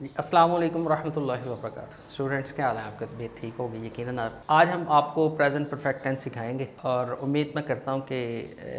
जी, अस्सलाम वालेकुम रहमतुल्लाहि व बरकातुहू। स्टूडेंट्स, क्या हाल है? आपका तबीयत ठीक होगी यकीनन। आप आज हम आपको प्रेजेंट परफेक्ट टेंस सिखाएंगे और उम्मीद मैं करता हूँ कि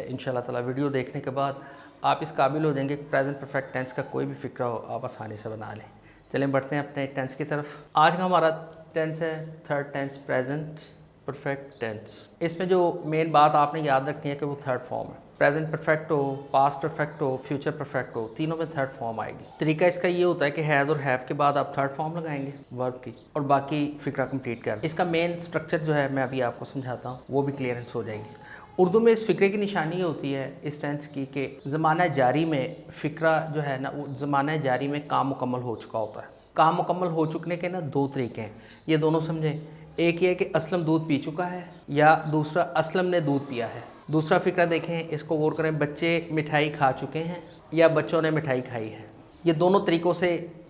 इंशाल्लाह ताला वीडियो देखने के बाद आप इस काबिल हो जाएंगे कि प्रेजेंट परफेक्ट टेंस का कोई भी फ़िक्रा हो आप आसानी से बना लें। चलें बढ़ते हैं अपने टेंस की तरफ। आज का हमारा टेंस है third tense, present perfect tense. इसमें जो मेन बात आपने याद रखनी है कि वो थर्ड फॉर्म है। प्रेजेंट परफेक्ट हो, पास्ट परफेक्ट हो, फ्यूचर परफेक्ट हो, तीनों में थर्ड फॉर्म आएगी। तरीका इसका ये होता है कि हैज़ और हैव के बाद आप थर्ड फॉर्म लगाएंगे वर्ब की और बाकी फिक्रा कंप्लीट कर। इसका मेन स्ट्रक्चर जो है मैं अभी आपको समझाता हूँ, वो भी क्लियरेंस हो जाएगी। उर्दू में इस फ़िक्रे की निशानी ये होती है इस टेंस की कि ज़माना जारी में फ़िक्रा जो है ना, वो ज़माना जारी में काम मुकम्मल हो चुका होता है। काम मुकम्मल हो चुकने के ना दो तरीके हैं, ये दोनों समझें। एक ये कि असलम दूध पी चुका है या दूसरा असलम ने दूध पिया है। दूसरा फ़िक्रा देखें, इसको गौर करें, बच्चे मिठाई खा चुके हैं या बच्चों ने मिठाई खाई है। ये दोनों तरीक़ों से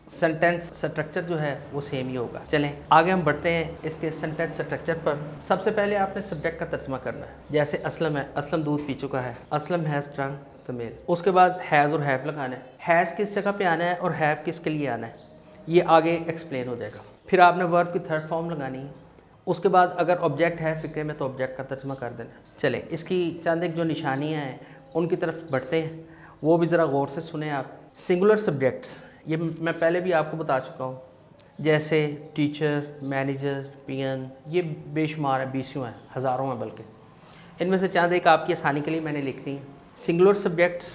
सेंटेंस स्ट्रक्चर जो है वो सेम ही होगा। चलें आगे हम बढ़ते हैं इसके सेंटेंस स्ट्रक्चर पर। सबसे पहले आपने सब्जेक्ट का तर्जमा करना है। जैसे असलम है, असलम दूध पी चुका है, Aslam has drunk the milk. उसके बाद हैज़ और हैव लगाना है। हैज़ किस जगह पे आना है और हैव किसके लिए आना है, ये आगे एक्सप्लेन हो जाएगा। फिर आपने वर्ब की थर्ड फॉर्म लगानी है। उसके बाद अगर ऑब्जेक्ट है फ़िक्रे में तो ऑब्जेक्ट का तर्जमा कर देना। चलें इसकी चंद एक जो निशानियाँ हैं उनकी तरफ बढ़ते हैं, वो भी ज़रा गौर से सुने आप। सिंगुलर सब्जेक्ट्स ये मैं पहले भी आपको बता चुका हूँ, जैसे टीचर, मैनेजर, पियन, ये बेशुमार है, बीसियों हैं, हज़ारों हैं बल्कि। इनमें से चंद एक आपकी आसानी के लिए मैंने लिख दी हैं। सिंगुलर सब्जेक्ट्स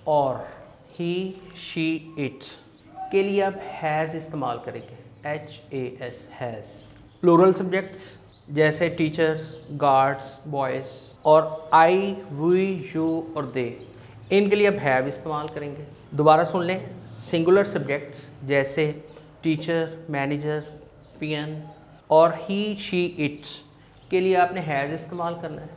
और ही, शी, इट के लिए आप हैज़ इस्तेमाल करेंगे, HAS, हैज़। प्लूरल सब्जेक्ट्स जैसे टीचर्स, गार्ड्स, बॉयज़ और आई, वी, यू और दे, इनके लिए आप हैव इस्तेमाल करेंगे। दोबारा सुन लें, सिंगुलर सब्जेक्ट्स जैसे टीचर, मैनेजर, पियन और ही, शी, इट के लिए आपने हैज़ इस्तेमाल करना है।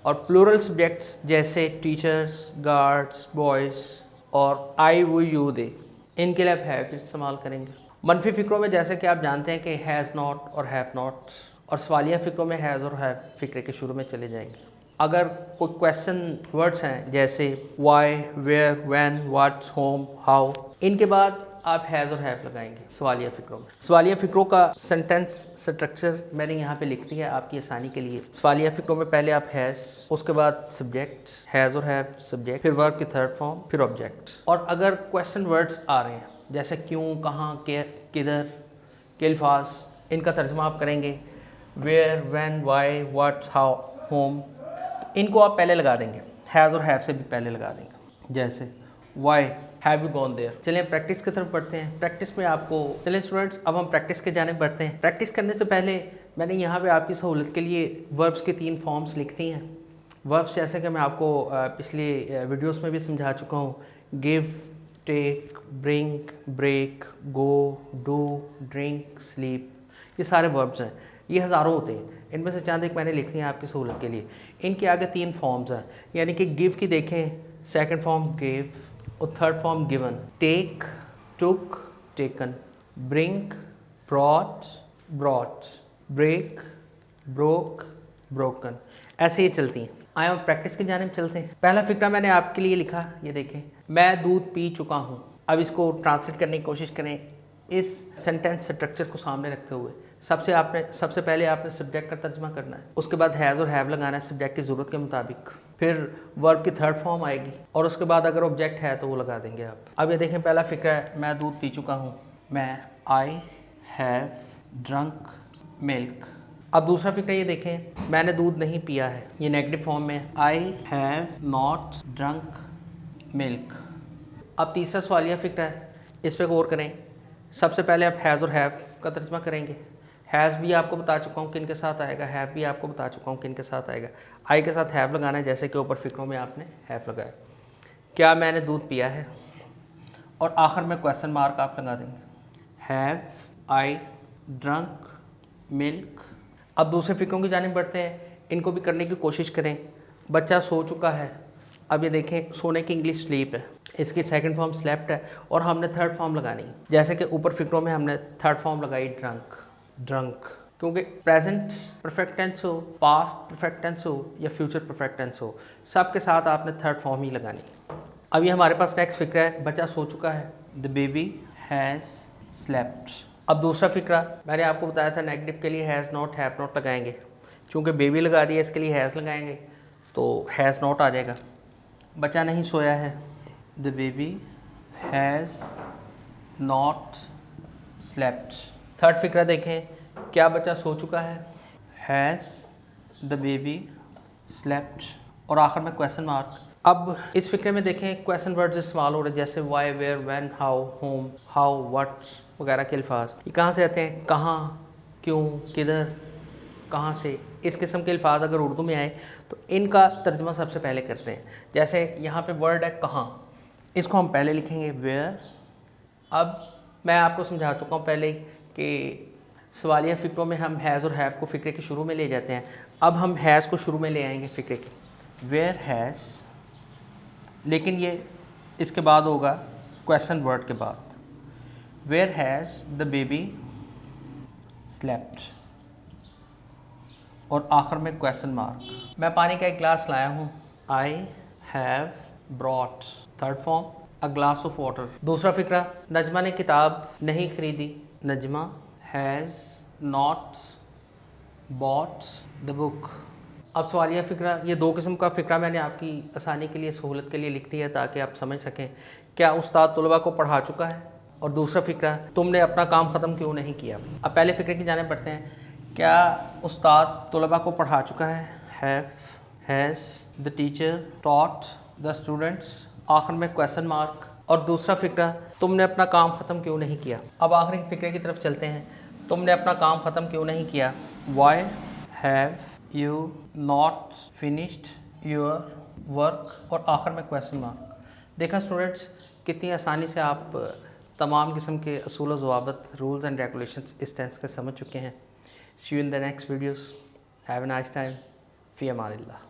और प्लूरल सब्जेक्ट्स जैसे टीचर्स, गार्ड्स, बॉयज़ और आई, वी, यू, दे, इनके लिए आप हैव इस्तेमाल करेंगे। मनफी फ़िक्रों में जैसे कि आप जानते हैं कि हैज़ नॉट और हैव नॉट, और सवालिया फ़िक्रों में हैज़ और हैव फ़िक्रे के शुरू में चले जाएंगे। अगर कोई क्वेश्चन वर्ड्स हैं जैसे why, where, when, what, whom, how, इनके बाद आप हैज़ और हैव लगाएंगे सवालिया फ़िक्रों में। सवालिया फ़िक्रों का सेंटेंस स्ट्रक्चर मैंने यहाँ पे लिख दिया है आपकी आसानी के लिए। सवालिया फ़िक्रों में पहले आप हैज़, उसके बाद सब्जेक्ट, हैज़ और हैव सब्जेक्ट, फिर वर्ब की थर्ड फॉर्म, फिर ऑब्जेक्ट। और अगर क्वेश्चन वर्ड्स आ रहे हैं जैसे क्यों, कहाँ, किधर, के अल्फाज, इनका तर्जुमा आप करेंगे where, when, why, what, how, whom, इनको आप पहले लगा देंगे, हैज़ और हैव से भी पहले लगा देंगे। जैसे why have you gone there. चलिए प्रैक्टिस की तरफ बढ़ते हैं। प्रैक्टिस में आपको, चलिए स्टूडेंट्स अब हम प्रैक्टिस के जाने बढ़ते हैं। प्रैक्टिस करने से पहले मैंने यहाँ पे आपकी सहूलत के लिए वर्ब्स के 3 फॉर्म्स लिख दी हैं। वर्ब्स जैसे कि मैं आपको पिछली वीडियोस में भी समझा चुका हूँ, give, take, bring, break, go, do, drink, sleep, ये सारे वर्ब्स हैं। ये हज़ारों होते हैं, इनमें से चंद एक मैंने लिख दिए आपकी सहूलत के लिए। इनके आगे 3 फॉर्म्स हैं, यानी कि गिव की देखें, सेकंड फॉर्म गिव और third form given. Take, took, taken, bring, brought, brought, break, broke, broken, ऐसे ही चलती हैं। आए हम प्रैक्टिस की जानिब चलते हैं। पहला फ़िक्रा मैंने आपके लिए लिखा, ये देखें, मैं दूध पी चुका हूँ। अब इसको ट्रांसलेट करने की कोशिश करें इस सेंटेंस स्ट्रक्चर को सामने रखते हुए। सबसे पहले आपने सब्जेक्ट का तर्जमा करना है, उसके बाद हैज़ और हैव लगाना है सब्जेक्ट की ज़रूरत के मुताबिक, फिर वर्ब की थर्ड फॉर्म आएगी और उसके बाद अगर ऑब्जेक्ट है तो वो लगा देंगे आप। अब ये देखें, पहला फ़िक्रा है, मैं दूध पी चुका हूँ, मैं, आई हैव ड्रंक मिल्क। अब दूसरा फ़िक्रा ये देखें, मैंने दूध नहीं पिया है, ये नेगेटिव फॉर्म में, I have not drunk milk. अब तीसरा सवालिया फ़िक्रा है, इस पर गौर करें। सबसे पहले आप हैज़ और हैव का तर्जमा करेंगे। हैज़ भी आपको बता चुका हूँ किन के साथ आएगा, हैव भी आपको बता चुका हूँ किन के साथ आएगा। आई के साथ हैव लगाना है, जैसे कि ऊपर फ़िक्रों में आपने हैव लगाया। क्या मैंने दूध पिया है, और आखिर में क्वेश्चन मार्क आप लगा देंगे, हैव आई ड्रंक मिल्क। अब दूसरे फ़िक्रों की जानिब बढ़ते हैं, इनको भी करने की कोशिश करें। बच्चा सो चुका है, अब ये देखें, सोने की इंग्लिश स्लीप है, इसकी सेकंड फॉर्म स्लेप्ट है और हमने थर्ड फॉर्म लगानी है। जैसे कि ऊपर फ़िक्रों में हमने थर्ड फॉर्म लगाई ड्रंक, ड्रंक, क्योंकि प्रेजेंट परफेक्ट टेंस हो, पास्ट परफेक्ट टेंस हो या फ्यूचर परफेक्ट टेंस हो, सब के साथ आपने थर्ड फॉर्म ही लगानी। अब ये हमारे पास नेक्स्ट फ़िक्र है, बच्चा सो चुका है, द बेबी हैज़ स्लेप्ट। अब दूसरा फिक्रा, मैंने आपको बताया था नेगेटिव के लिए हैज़ नॉट हैव नॉट लगाएंगे, चूँकि बेबी लगा दिया इसके लिए हैज़ लगाएंगे तो हैज़ नॉट आ जाएगा। बच्चा नहीं सोया है, the baby has not slept. Third फिक्रा देखें, क्या बच्चा सो चुका है, हैज़ द बेबी स्लेप्ट। और आखिर में क्वेश्चन मार्क। अब इस फिक्रे में देखें क्वेश्चन वर्ड्स इस्तेमाल हो रहे हैं, जैसे why, where, when, how, whom, how, what वगैरह के अल्फाज। ये कहाँ से आते हैं, कहाँ, क्यों, किधर, कहाँ से। इस किस्म के अल्फाज अगर उर्दू में आए तो इनका तर्जुमा सबसे पहले करते हैं। जैसे यहाँ पे वर्ड है कहाँ, इसको हम पहले लिखेंगे वेयर। अब मैं आपको समझा चुका हूँ पहले कि सवालिया फ़िक्रों में हम हैज़ और हैव को फ़िक्रे के शुरू में ले जाते हैं। अब हम हैज़ को शुरू में ले आएंगे फ़िक्रे के, वेयर हैज़, लेकिन ये इसके बाद होगा क्वेश्चन वर्ड के बाद, where has the baby slept, और आखिर में क्वेश्चन मार्क। मैं पानी का एक गिलास लाया हूँ, I have brought, third form, a glass of water. दूसरा फिक्रा, नजमा ने किताब नहीं खरीदी, Najma has not bought the book. अब सवालिया फ़िक्रा, ये दो किस्म का फ़िक्रा मैंने आपकी आसानी के लिए, सहूलत के लिए लिख दिया ताकि आप समझ सकें क्या उस्ताद तलबा को पढ़ा चुका है, और दूसरा फ़िक्रा, तुमने अपना काम ख़त्म क्यों नहीं किया। अब पहले फ़िक्रे की जाने पढ़ते हैं, क्या उस्ताद तलबा को पढ़ा चुका है, has the teacher taught the students, आखिर में क्वेश्चन मार्क। और दूसरा फ़िक्रा, तुमने अपना काम ख़त्म क्यों नहीं किया। अब आखिरी फ़िक्रे की तरफ चलते हैं, तुमने अपना काम ख़त्म क्यों नहीं किया, why have you not finished your work, और आखिर में क्वेश्चन मार्क। देखा स्टूडेंट्स, कितनी आसानी से आप तमाम किस्म के असूल व ज़वाबित, रूल्स एंड रेगुलेशंस इस टेंस के समझ चुके हैं। See you in the next videos, have a nice time, फ़ी अमानिल्लाह।